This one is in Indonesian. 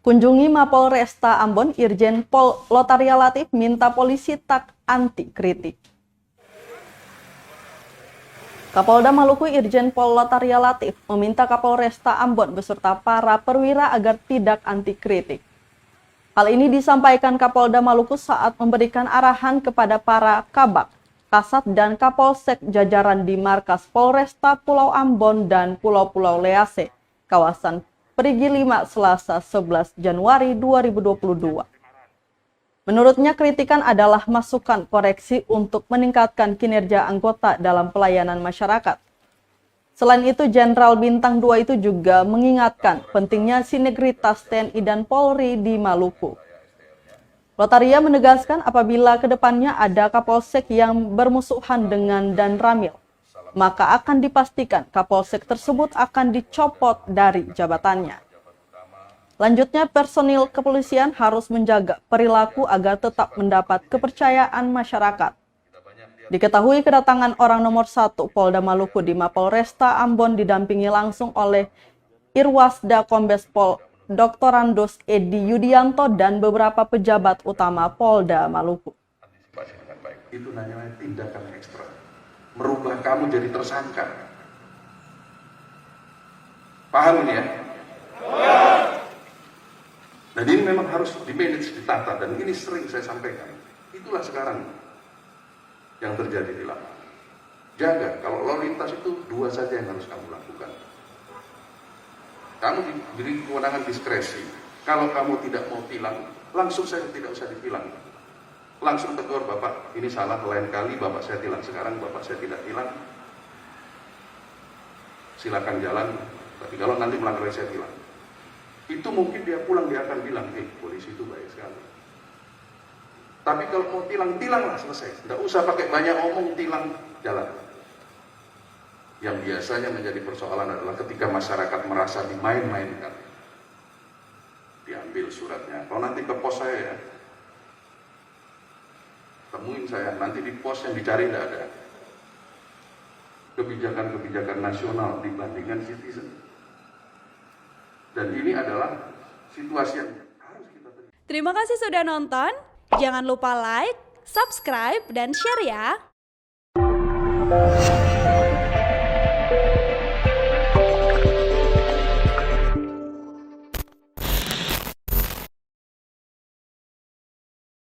Kunjungi Mapolresta Ambon, Irjen Pol Lotaria Latif minta polisi tak anti kritik. Kapolda Maluku Irjen Pol Lotaria Latif meminta Kapolresta Ambon beserta para perwira agar tidak anti kritik. Hal ini disampaikan Kapolda Maluku saat memberikan arahan kepada para kabak, kasat dan kapolsek jajaran di markas Polresta Pulau Ambon dan Pulau-Pulau Lease, kawasan Perigi 5, Selasa 11 Januari 2022. Menurutnya kritikan adalah masukan koreksi untuk meningkatkan kinerja anggota dalam pelayanan masyarakat. Selain itu, Jenderal Bintang 2 itu juga mengingatkan pentingnya sinergitas TNI dan Polri di Maluku. Lotaria menegaskan apabila kedepannya ada kapolsek yang bermusuhan dengan Dan Ramil, maka akan dipastikan kapolsek tersebut akan dicopot dari jabatannya. Lanjutnya, personil kepolisian harus menjaga perilaku agar tetap mendapat kepercayaan masyarakat. Diketahui kedatangan orang nomor 1 Polda Maluku di Mapolresta Ambon didampingi langsung oleh Irwasda Kombes Pol Dr. Andos Edi Yudianto dan beberapa pejabat utama Polda Maluku. Itu namanya tindakan ekstra. Merubah kamu jadi tersangka. Paham ini ya? Dan ini memang harus di-manage, ditata, dan ini sering saya sampaikan. Itulah sekarang yang terjadi di lapangan. Jaga, kalau lalu lintas itu 2 saja yang harus kamu lakukan. Kamu diberi kewenangan diskresi. Kalau kamu tidak mau tilang, langsung saya tidak usah ditilang. Langsung tegur, Bapak, ini salah, lain kali Bapak saya tilang, sekarang Bapak saya tidak tilang. Silakan jalan, tapi kalau nanti melanggar saya tilang. Itu mungkin dia pulang, dia akan bilang, polisi itu baik sekali. Tapi kalau mau tilang, tilanglah, selesai. Tidak usah pakai banyak omong, tilang, jalan. Yang biasanya menjadi persoalan adalah ketika masyarakat merasa dimain-mainkan. Diambil suratnya. Kalau nanti ke pos saya ya, temuin saya, nanti di pos yang dicari tidak ada. Kebijakan-kebijakan nasional dibandingkan citizen. Dan ini adalah situasi yang harus kita terima. Terima kasih sudah nonton. Jangan lupa like, subscribe, dan share ya.